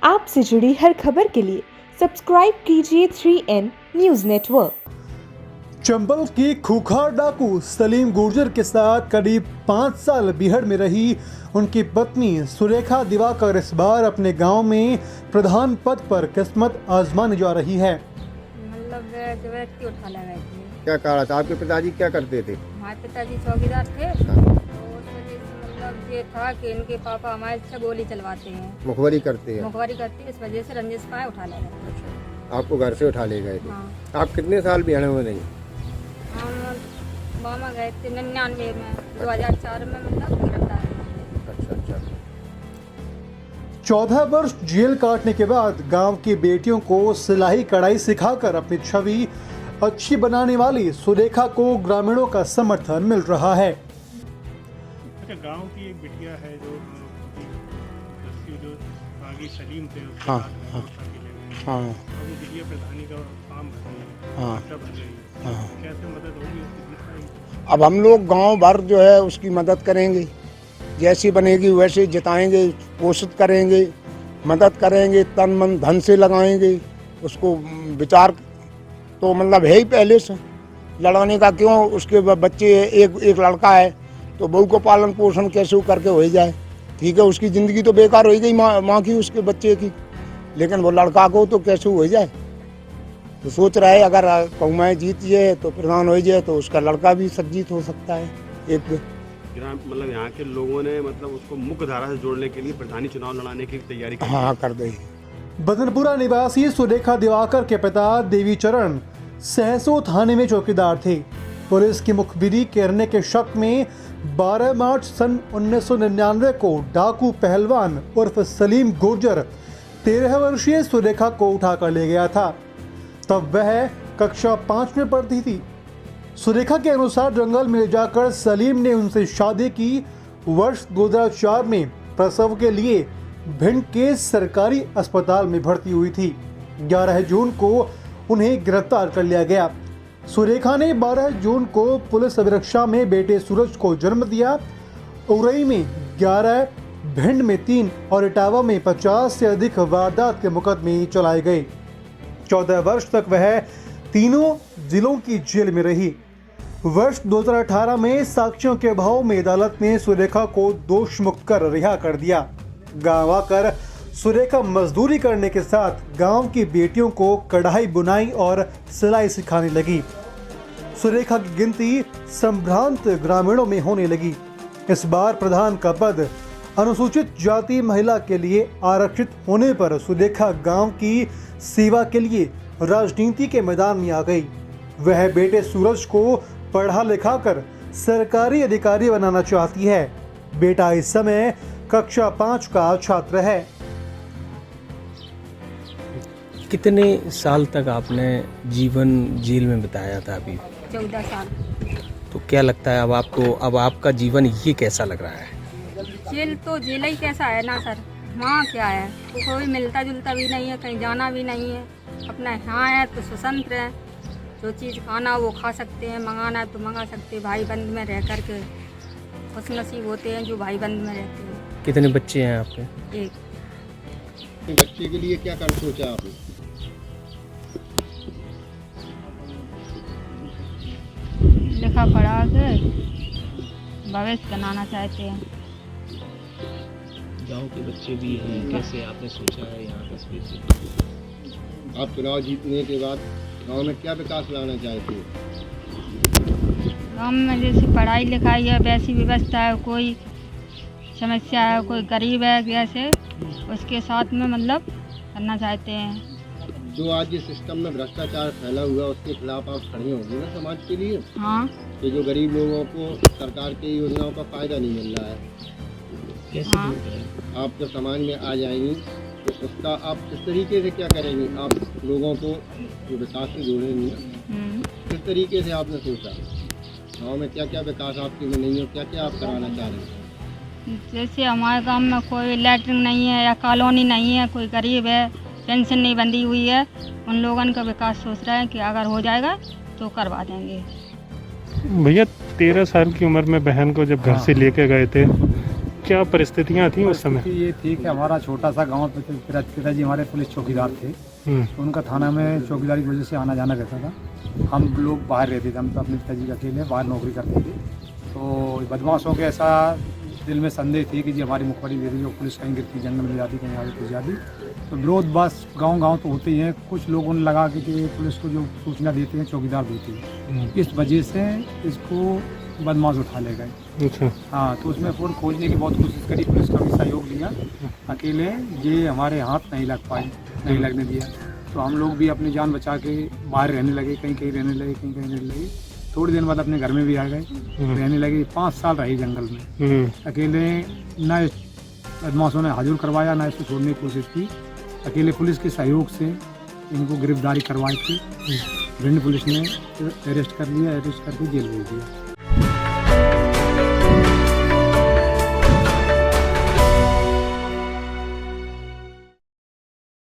आपसे जुड़ी हर खबर के लिए सब्सक्राइब कीजिए 3N न्यूज़ नेटवर्क। चंबल के खूंखार डाकू सलीम गुर्जर के साथ करीब 5 साल बिहड़ में रही उनकी पत्नी सुरेखा दिवाकर इस बार अपने गांव में प्रधान पद पर किस्मत आजमाने जा रही है। मतलब व्यक्ति उठा लगाए थे। क्या कहा था? आपके पिताजी क्या करते थे? हमारे पिताजी चौकीदार थे, तो उस वजह से मतलब ये था कि इनके पापा हमारे से गोली चलवाते हैं, मुखबरी करते हैं। मुखबरी करती है, इस वजह से रंजिश पाए उठा ले गए। अच्छा, आपको घर से उठा ले गए थे। हाँ, आप कितने साल बिहार में नहीं? हम मामा गए थे 99 में, 2004 में मतलब गिरफ्तार हुए। अच्छा। 14 वर्ष जेल काटने के बाद गांव की बेटियों को सिलाई कढ़ाई सिखाकर अपनी छवि अच्छी बनाने वाली सुरेखा को ग्रामीणों का समर्थन मिल रहा है। अच्छा, गांव की एक बिटिया है जो बागी सलीम थे, उसके हाँ, साथ हाँ, किले में हाँ, वो बिटिया प्रधानी का फॉर्म भर रही है, हाँ, बच्चा भर रही है। हाँ। कैसे मदद होगी उसकी? अब हम लोग गांव भर जो है उसकी मदद करेंगे, जैसी बनेगी वैसे जिताएंगे, पोषित करेंगे, मदद करेंगे, तन मन धन से लगाएंगे उसको। विचार तो मतलब है ही पहले से लड़ाने का, क्यों उसके बच्चे एक लड़का है तो बहू को पालन पोषण कैसे करके हो जाए। ठीक है, उसकी ज़िंदगी तो बेकार हो गई माँ की, उसके बच्चे की, लेकिन वो लड़का को तो कैसे हो जाए। तो सोच रहा है अगर कौमाएँ जीत जाए तो प्रधान हो जाए तो उसका लड़का भी सज्जित हो सकता है। एक मतलब यहाँ के लोगों ने मतलब उसको मुख्य धारा से जोड़ने के लिए प्रधानी चुनाव लड़ाने की तैयारी की। हाँ, कर दी। बदनपुरा निवासी सुरेखा दिवाकर के पिता देवीचरण सहसो थाने में चौकीदार थे। पुलिस की मुखबिरी करने के शक में 12 मार्च सन 1999 को डाकू पहलवान उर्फ सलीम गुर्जर 13 वर्षीय सुरेखा को उठाकर ले गया था। तब वह कक्षा 5 में पढ़ती थी। सुरेखा के अनुसार जंगल में ले जाकर सलीम ने उनसे शादी की। वर्ष 2004 में प्रसव के लिए भिंड के सरकारी अस्पताल में भर्ती हुई थी। 11 जून को उन्हें गिरफ्तार कर लिया गया। सुरेखा ने 12 जून को पुलिस अभिरक्षा में बेटे सूरज को जन्म दिया। उरई में 11, भिंड में 3 और इटावा में 50 से अधिक वारदात के मुकदमे चलाए गए। 14 वर्ष तक वह तीनों जिलों की जेल में रही। वर्ष 2018 में साक्ष्यों के अभाव में अदालत ने सुरेखा को दोष मुक्त कर रिहा कर दिया। गांव आकर सुरेखा मजदूरी करने के साथ गांव की बेटियों को कढ़ाई बुनाई और सिलाई सिखाने लगी। सुरेखा की गिनती संभ्रांत ग्रामीणों में होने लगी। इस बार प्रधान का पद अनुसूचित जाति महिला के लिए आरक्षित होने पर सुरेखा गांव की सेवा के लिए राजनीति के मैदान में आ गई। वह बेटे सूरज को पढ़ा लिखा कर सरकारी अधिकारी बनाना चाहती है। बेटा इस समय कक्षा 5 का छात्र है। कितने साल तक आपने जीवन जेल में बिताया था? अभी 14 साल। तो क्या लगता है अब आपका जीवन ये कैसा लग रहा है? जेल तो जेल ही कैसा है ना सर, वहाँ क्या है, तो कोई मिलता जुलता भी नहीं है, कहीं जाना भी नहीं है, अपना यहाँ है तो स्वतंत्र है, जो चीज़ खाना वो खा सकते हैं, मंगाना तो मंगा सकते हैं। भाई बंद में रह कर के खुश नसीब होते हैं जो भाई बंद में रहते हैं। कितने बच्चे हैं आपके? एक। बच्चे के लिए क्या कर सोचा आपने? लिखा पढ़ा के भविष्य बनाना चाहते हैं। गांव के बच्चे भी हैं, कैसे आपने सोचा है यहाँ तस्वीर से? आप चुनाव जीतने के बाद गांव में क्या विकास लाना चाहते हो? गाँव में जैसे पढ़ाई लिखाई है, वैसी व्यवस्था है, कोई समस्या है, कोई गरीब है जैसे, उसके साथ में मतलब करना चाहते हैं। जो आज ये सिस्टम में भ्रष्टाचार फैला हुआ है उसके खिलाफ आप खड़े होंगे ना समाज के लिए? हाँ। कि जो गरीब लोगों को सरकार की योजनाओं का फायदा नहीं मिल रहा है, कैसे हाँ। दूर करें? आप जब समाज में आ जाएंगी तो उसका आप किस तरीके से क्या करेंगे? आप लोगों को जो विकास से जोड़ेंगी, किस तरीके से आपने सोचा? गाँव में क्या क्या विकास आपके में नहीं हो, क्या क्या आप कराना चाह रहे हैं? जैसे हमारे गांव में कोई लैट्रिन नहीं है या कॉलोनी नहीं है, कोई गरीब है, पेंशन नहीं बंधी हुई है, उन लोगों का विकास सोच रहे हैं कि अगर हो जाएगा तो करवा देंगे। भैया 13 साल की उम्र में बहन को जब घर से लेके गए थे क्या परिस्थितियाँ थी उस समय? ये थी कि हमारा छोटा सा गांव पे पिताजी हमारे पुलिस चौकीदार थे, तो उनका थाना में चौकीदारी की वजह से आना जाना रहता था। हम लोग बाहर रहते थे, हम तो अपने पिताजी के अकेले बाहर नौकरी करते थे। तो बदमाशों के ऐसा दिल में संदेह थी कि जी हमारी मुखबरी दे दी, जो पुलिस कहीं गिरती जंगल में जाती, कहीं आगे घुस जाती। तो विरोध बस गांव तो होते ही हैं। कुछ लोगों ने लगा कि पुलिस को जो सूचना देते हैं चौकीदार देते हैं, इस वजह से इसको बदमाश उठा ले गए। अच्छा। हाँ, तो उसमें फिर खोजने की बहुत कोशिश करी, पुलिस का भी सहयोग लिया। अकेले ये हमारे हाथ नहीं लग पाए, नहीं लगने दिया। तो हम लोग भी अपनी जान बचा के बाहर रहने लगे, कहीं कहीं रहने लगे, कहीं कहीं रहने लगे। थोड़ी देर बाद अपने घर में भी आ गए, रहने लगे। 5 साल रही जंगल में अकेले। न बदमाशों ने हाजिर करवाया, ना इसको छोड़ने की कोशिश की। अकेले पुलिस के सहयोग से इनको गिरफ्तारी करवाई थी। भिंड पुलिस ने अरेस्ट कर लिया, अरेस्ट करके जेल भेज दिया।